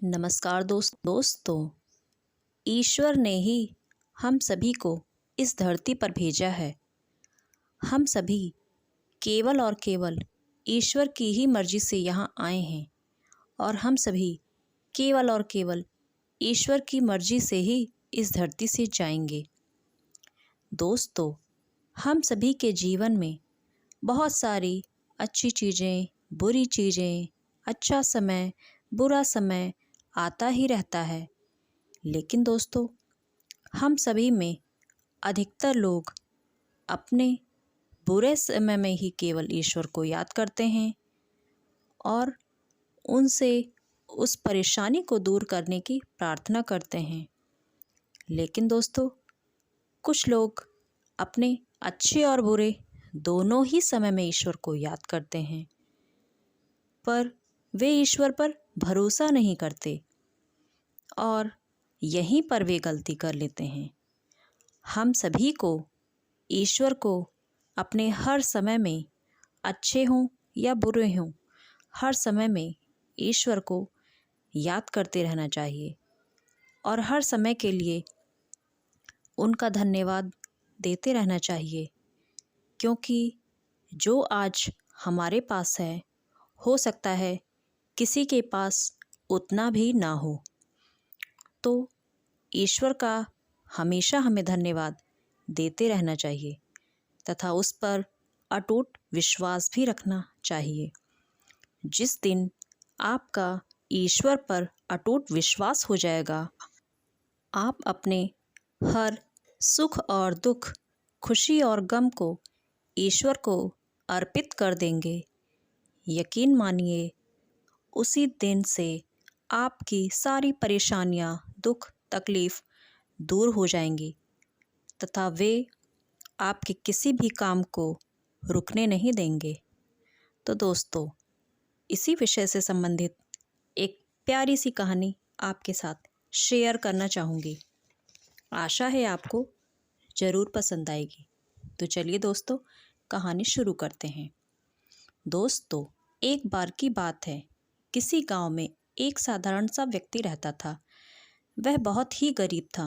नमस्कार दोस्तों। ईश्वर ने ही हम सभी को इस धरती पर भेजा है। हम सभी केवल और केवल ईश्वर की ही मर्जी से यहाँ आए हैं और हम सभी केवल और केवल ईश्वर की मर्जी से ही इस धरती से जाएंगे। दोस्तों, हम सभी के जीवन में बहुत सारी अच्छी चीज़ें, बुरी चीज़ें, अच्छा समय, बुरा समय आता ही रहता है। लेकिन दोस्तों, हम सभी में अधिकतर लोग अपने बुरे समय में ही केवल ईश्वर को याद करते हैं और उनसे उस परेशानी को दूर करने की प्रार्थना करते हैं। लेकिन दोस्तों, कुछ लोग अपने अच्छे और बुरे दोनों ही समय में ईश्वर को याद करते हैं, पर वे ईश्वर पर भरोसा नहीं करते और यहीं पर वे गलती कर लेते हैं। हम सभी को ईश्वर को अपने हर समय में, अच्छे हों या बुरे हों, हर समय में ईश्वर को याद करते रहना चाहिए और हर समय के लिए उनका धन्यवाद देते रहना चाहिए, क्योंकि जो आज हमारे पास है, हो सकता है किसी के पास उतना भी ना हो। तो ईश्वर का हमेशा हमें धन्यवाद देते रहना चाहिए तथा उस पर अटूट विश्वास भी रखना चाहिए। जिस दिन आपका ईश्वर पर अटूट विश्वास हो जाएगा, आप अपने हर सुख और दुख, खुशी और गम को ईश्वर को अर्पित कर देंगे। यकीन मानिए, उसी दिन से आपकी सारी परेशानियां, दुख, तकलीफ़ दूर हो जाएंगी तथा वे आपके किसी भी काम को रुकने नहीं देंगे। तो दोस्तों, इसी विषय से संबंधित एक प्यारी सी कहानी आपके साथ शेयर करना चाहूँगी। आशा है आपको ज़रूर पसंद आएगी। तो चलिए दोस्तों, कहानी शुरू करते हैं। दोस्तों, एक बार की बात है, किसी गांव में एक साधारण सा व्यक्ति रहता था। वह बहुत ही गरीब था,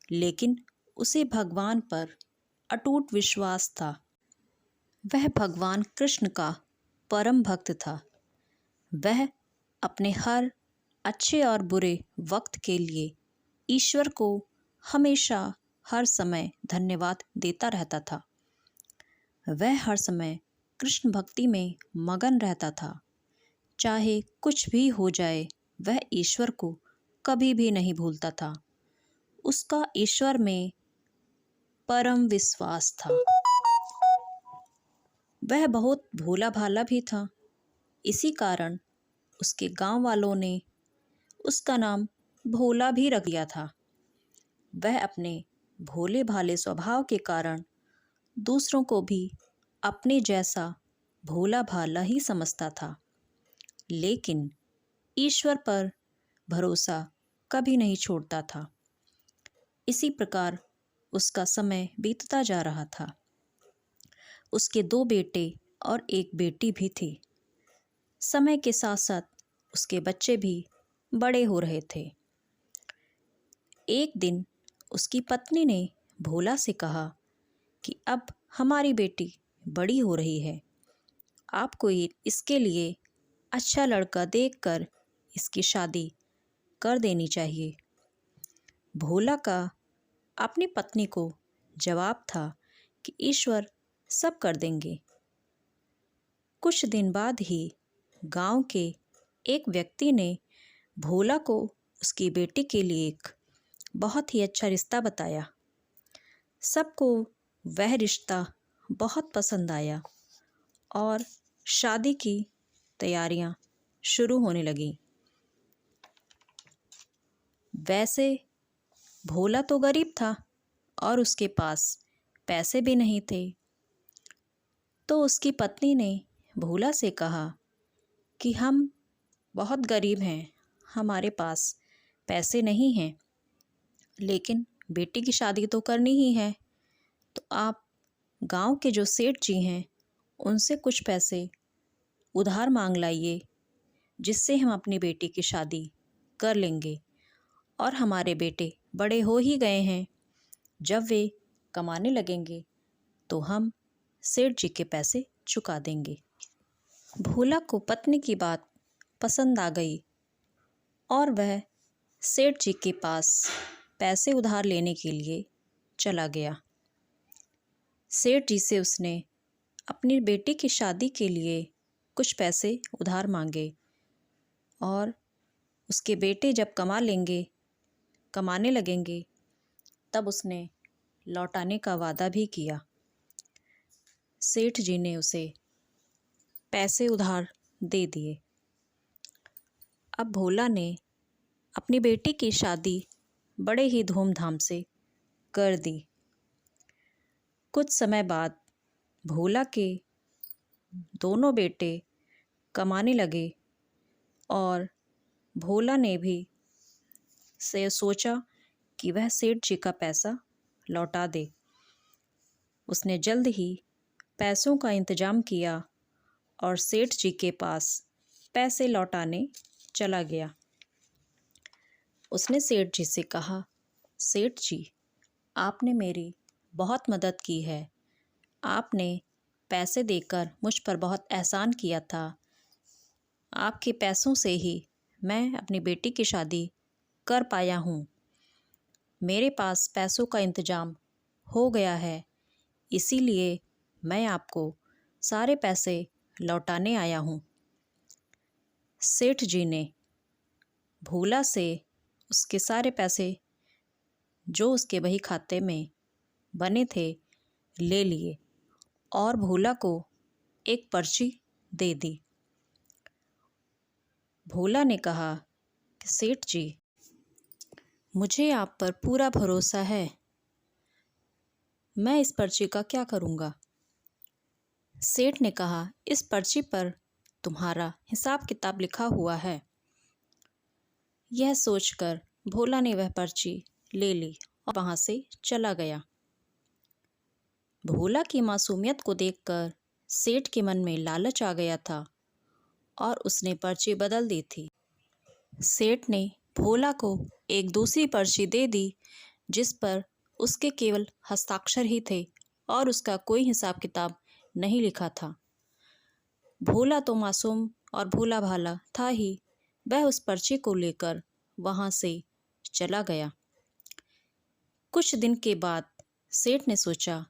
लेकिन उसे भगवान पर अटूट विश्वास था। वह भगवान कृष्ण का परम भक्त था। वह अपने हर अच्छे और बुरे वक्त के लिए ईश्वर को हमेशा हर समय धन्यवाद देता रहता था। वह हर समय कृष्ण भक्ति में मगन रहता था। चाहे कुछ भी हो जाए, वह ईश्वर को कभी भी नहीं भूलता था। उसका ईश्वर में परम विश्वास था। वह बहुत भोला भाला भी था। इसी कारण उसके गांव वालों ने उसका नाम भोला भी रख दिया था। वह अपने भोले भाले स्वभाव के कारण दूसरों को भी अपने जैसा भोला भाला ही समझता था, लेकिन ईश्वर पर भरोसा कभी नहीं छोड़ता था। इसी प्रकार उसका समय बीतता जा रहा था। उसके 2 बेटे और 1 बेटी भी थी। समय के साथ साथ उसके बच्चे भी बड़े हो रहे थे। एक दिन उसकी पत्नी ने भोला से कहा कि अब हमारी बेटी बड़ी हो रही है, आपको इसके लिए अच्छा लड़का देखकर इसकी शादी कर देनी चाहिए। भोला का अपनी पत्नी को जवाब था कि ईश्वर सब कर देंगे। कुछ दिन बाद ही गांव के एक व्यक्ति ने भोला को उसकी बेटी के लिए एक बहुत ही अच्छा रिश्ता बताया। सबको वह रिश्ता बहुत पसंद आया और शादी की तैयारियां शुरू होने लगीं। वैसे भोला तो गरीब था और उसके पास पैसे भी नहीं थे। तो उसकी पत्नी ने भोला से कहा कि हम बहुत गरीब हैं, हमारे पास पैसे नहीं हैं, लेकिन बेटी की शादी तो करनी ही है, तो आप गांव के जो सेठ जी हैं उनसे कुछ पैसे उधार मांग लाइए, जिससे हम अपनी बेटी की शादी कर लेंगे और हमारे बेटे बड़े हो ही गए हैं। जब वे कमाने लगेंगे तो हम सेठ जी के पैसे चुका देंगे। भोला को पत्नी की बात पसंद आ गई और वह सेठ जी के पास पैसे उधार लेने के लिए चला गया। सेठ जी से उसने अपनी बेटी की शादी के लिए कुछ पैसे उधार मांगे और उसके बेटे जब कमाने लगेंगे तब उसने लौटाने का वादा भी किया। सेठ जी ने उसे पैसे उधार दे दिए। अब भोला ने अपनी बेटी की शादी बड़े ही धूमधाम से कर दी। कुछ समय बाद भोला के दोनों बेटे कमाने लगे और भोला ने भी सोचा कि वह सेठ जी का पैसा लौटा दे। उसने जल्द ही पैसों का इंतजाम किया और सेठ जी के पास पैसे लौटाने चला गया। उसने सेठ जी से कहा, सेठ जी, आपने मेरी बहुत मदद की है। आपने पैसे देकर मुझ पर बहुत एहसान किया था। आपके पैसों से ही मैं अपनी बेटी की शादी कर पाया हूँ। मेरे पास पैसों का इंतजाम हो गया है, इसीलिए मैं आपको सारे पैसे लौटाने आया हूँ। सेठ जी ने भोला से उसके सारे पैसे जो उसके बही खाते में बने थे ले लिए और भोला को एक पर्ची दे दी। भोला ने कहा कि सेठ जी, मुझे आप पर पूरा भरोसा है, मैं इस पर्ची का क्या करूँगा। सेठ ने कहा, इस पर्ची पर तुम्हारा हिसाब किताब लिखा हुआ है। यह सोचकर भोला ने वह पर्ची ले ली और वहाँ से चला गया। भोला की मासूमियत को देखकर सेठ के मन में लालच आ गया था और उसने पर्ची बदल दी थी। सेठ ने भोला को एक दूसरी पर्ची दे दी जिस पर उसके केवल हस्ताक्षर ही थे और उसका कोई हिसाब किताब नहीं लिखा था। भोला तो मासूम और भोला भाला था ही, वह उस पर्ची को लेकर वहाँ से चला गया। कुछ दिन के बाद सेठ ने सोचा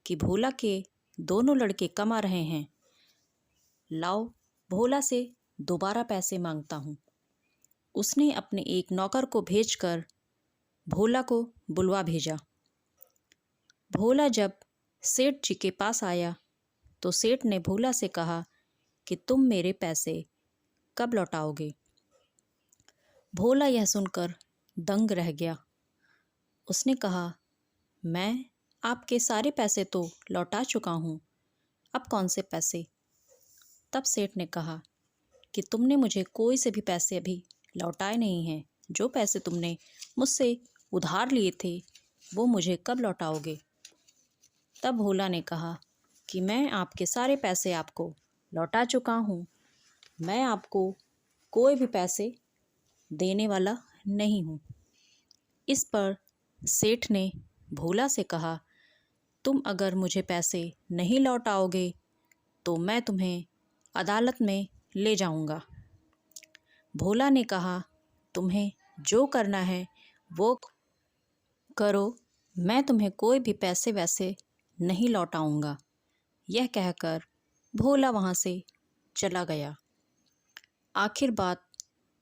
कि भोला के दोनों लड़के कमा रहे हैं, लाओ भोला से दोबारा पैसे मांगता हूँ। उसने अपने एक नौकर को भेजकर भोला को बुलवा भेजा। भोला जब सेठ जी के पास आया तो सेठ ने भोला से कहा कि तुम मेरे पैसे कब लौटाओगे। भोला यह सुनकर दंग रह गया। उसने कहा, मैं आपके सारे पैसे तो लौटा चुका हूँ, अब कौन से पैसे। तब सेठ ने कहा कि तुमने मुझे कोई से भी पैसे अभी लौटाए नहीं हैं। जो पैसे तुमने मुझसे उधार लिए थे वो मुझे कब लौटाओगे। तब भोला ने कहा कि मैं आपके सारे पैसे आपको लौटा चुका हूँ, मैं आपको कोई भी पैसे देने वाला नहीं हूँ। इस पर सेठ ने भोला से कहा, तुम अगर मुझे पैसे नहीं लौटाओगे तो मैं तुम्हें अदालत में ले जाऊंगा। भोला ने कहा, तुम्हें जो करना है वो करो, मैं तुम्हें कोई भी पैसे वैसे नहीं लौटाऊंगा। यह कहकर भोला वहाँ से चला गया। आखिर बात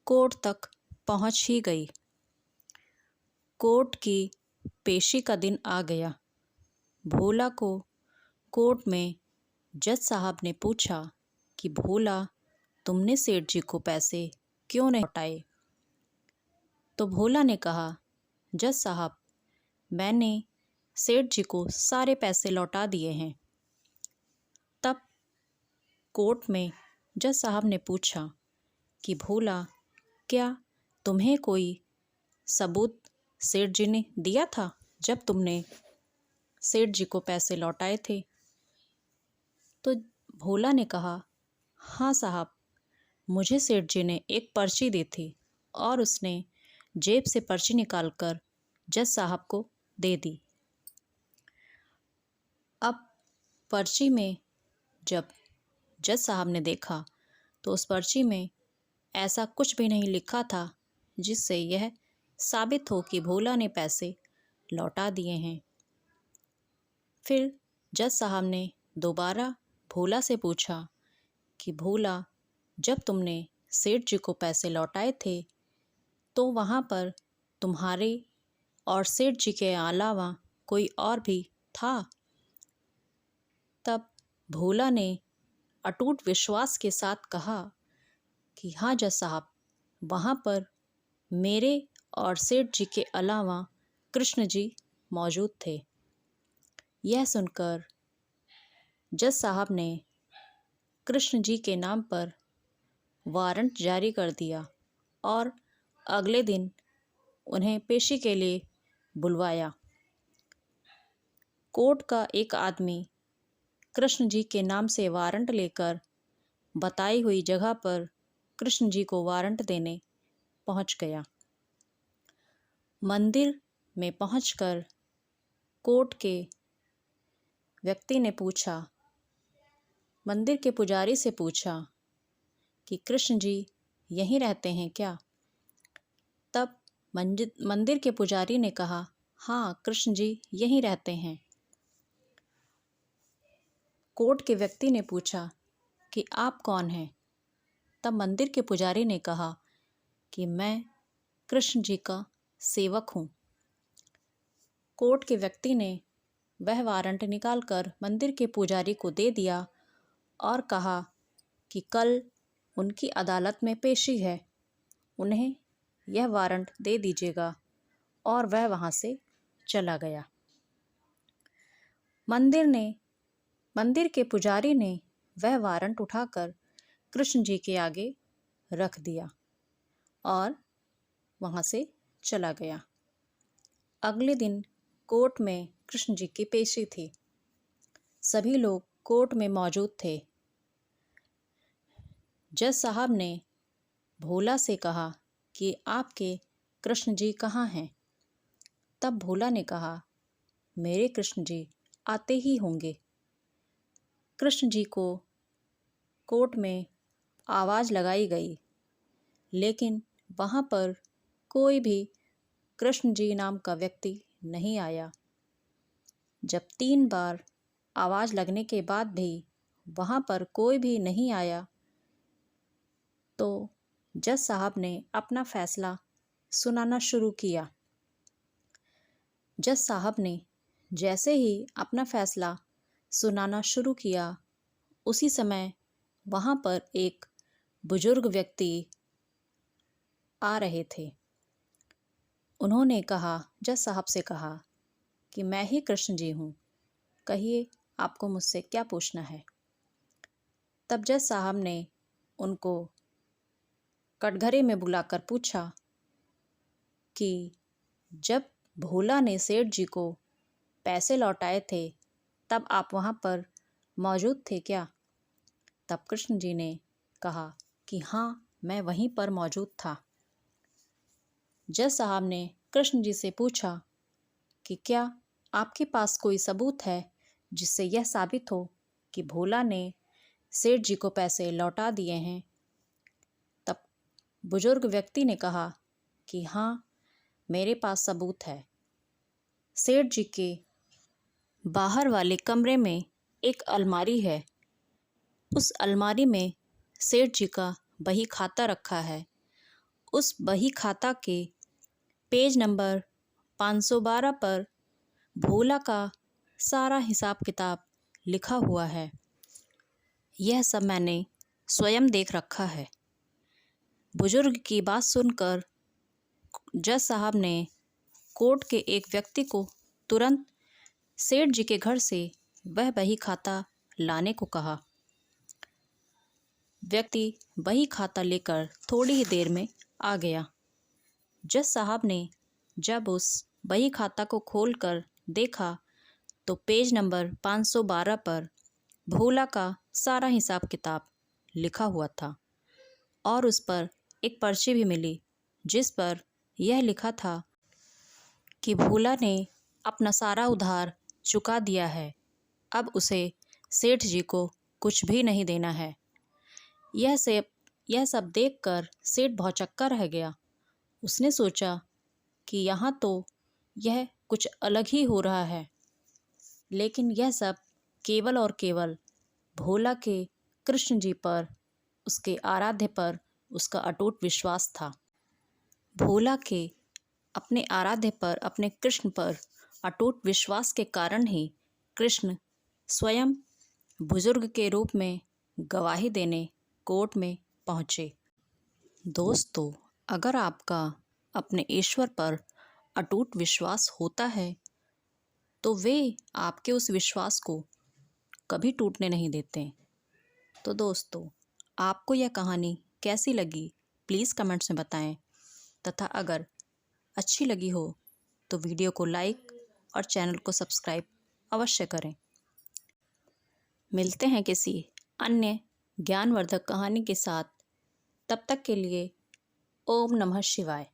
कोर्ट तक पहुँच ही गई। कोर्ट की पेशी का दिन आ गया। भोला को कोर्ट में जज साहब ने पूछा कि भोला, तुमने सेठ जी को पैसे क्यों नहीं लौटाए। तो भोला ने कहा, जज साहब, मैंने सेठ जी को सारे पैसे लौटा दिए हैं। तब कोर्ट में जज साहब ने पूछा कि भोला, क्या तुम्हें कोई सबूत सेठ जी ने दिया था जब तुमने सेठ जी को पैसे लौटाए थे। तो भोला ने कहा, हाँ साहब, मुझे सेठ जी ने एक पर्ची दी थी और उसने जेब से पर्ची निकालकर जज साहब को दे दी। अब पर्ची में जब जज साहब ने देखा तो उस पर्ची में ऐसा कुछ भी नहीं लिखा था जिससे यह साबित हो कि भोला ने पैसे लौटा दिए हैं। फिर जज साहब ने दोबारा भोला से पूछा कि भोला, जब तुमने सेठ जी को पैसे लौटाए थे तो वहाँ पर तुम्हारे और सेठ जी के अलावा कोई और भी था? तब भोला ने अटूट विश्वास के साथ कहा कि हाँ जज साहब, वहाँ पर मेरे और सेठ जी के अलावा कृष्ण जी मौजूद थे। यह सुनकर जज साहब ने कृष्ण जी के नाम पर वारंट जारी कर दिया और अगले दिन उन्हें पेशी के लिए बुलवाया। कोर्ट का एक आदमी कृष्ण जी के नाम से वारंट लेकर बताई हुई जगह पर कृष्ण जी को वारंट देने पहुंच गया। मंदिर में पहुंचकर कोर्ट के व्यक्ति ने पूछा, मंदिर के पुजारी से पूछा कि कृष्ण जी यहीं रहते हैं क्या? तब मंदिर के पुजारी ने कहा, हाँ कृष्ण जी यहीं रहते हैं। कोर्ट के व्यक्ति ने पूछा कि आप कौन हैं? तब मंदिर के पुजारी ने कहा कि मैं कृष्ण जी का सेवक हूँ। कोर्ट के व्यक्ति ने वह वारंट निकालकर मंदिर के पुजारी को दे दिया और कहा कि कल उनकी अदालत में पेशी है, उन्हें यह वारंट दे दीजिएगा, और वह वहाँ से चला गया। मंदिर के पुजारी ने वह वारंट उठाकर कृष्ण जी के आगे रख दिया और वहाँ से चला गया। अगले दिन कोर्ट में कृष्ण जी की पेशी थी। सभी लोग कोर्ट में मौजूद थे। जज साहब ने भोला से कहा कि आपके कृष्ण जी कहाँ हैं? तब भोला ने कहा, मेरे कृष्ण जी आते ही होंगे। कृष्ण जी को कोर्ट में आवाज़ लगाई गई, लेकिन वहाँ पर कोई भी कृष्ण जी नाम का व्यक्ति नहीं आया। जब 3 बार आवाज़ लगने के बाद भी वहाँ पर कोई भी नहीं आया तो जज साहब ने अपना फैसला सुनाना शुरू किया। जज साहब ने जैसे ही अपना फैसला सुनाना शुरू किया, उसी समय वहाँ पर एक बुजुर्ग व्यक्ति आ रहे थे। उन्होंने जज साहब से कहा कि मैं ही कृष्ण जी हूँ, कहिए आपको मुझसे क्या पूछना है। तब जज साहब ने उनको कटघरे में बुलाकर पूछा कि जब भोला ने सेठ जी को पैसे लौटाए थे तब आप वहाँ पर मौजूद थे क्या? तब कृष्ण जी ने कहा कि हाँ, मैं वहीं पर मौजूद था। जज साहब ने कृष्ण जी से पूछा कि क्या आपके पास कोई सबूत है जिससे यह साबित हो कि भोला ने सेठ जी को पैसे लौटा दिए हैं? तब बुजुर्ग व्यक्ति ने कहा कि हाँ, मेरे पास सबूत है। सेठ जी के बाहर वाले कमरे में एक अलमारी है। उस अलमारी में सेठ जी का बही खाता रखा है। उस बही खाता के पेज नंबर 512 पर भोला का सारा हिसाब किताब लिखा हुआ है। यह सब मैंने स्वयं देख रखा है। बुजुर्ग की बात सुनकर जज साहब ने कोर्ट के एक व्यक्ति को तुरंत सेठ जी के घर से वह बही खाता लाने को कहा। व्यक्ति बही खाता लेकर थोड़ी ही देर में आ गया। जज साहब ने जब उस बही खाता को खोलकर देखा तो पेज नंबर 512 पर भोला का सारा हिसाब किताब लिखा हुआ था और उस पर एक पर्ची भी मिली जिस पर यह लिखा था कि भोला ने अपना सारा उधार चुका दिया है, अब उसे सेठ जी को कुछ भी नहीं देना है। यह सब देखकर सेठ भौचक्का रह गया। उसने सोचा कि यहाँ तो यह कुछ अलग ही हो रहा है, लेकिन यह सब केवल और केवल भोला के कृष्ण जी पर, उसके आराध्य पर उसका अटूट विश्वास था। भोला के अपने आराध्य पर, अपने कृष्ण पर अटूट विश्वास के कारण ही कृष्ण स्वयं बुजुर्ग के रूप में गवाही देने कोर्ट में पहुँचे। दोस्तों, अगर आपका अपने ईश्वर पर अटूट विश्वास होता है तो वे आपके उस विश्वास को कभी टूटने नहीं देते। तो दोस्तों, आपको यह कहानी कैसी लगी प्लीज़ कमेंट्स में बताएं, तथा अगर अच्छी लगी हो तो वीडियो को लाइक और चैनल को सब्सक्राइब अवश्य करें। मिलते हैं किसी अन्य ज्ञानवर्धक कहानी के साथ। तब तक के लिए ओम नमः शिवाय।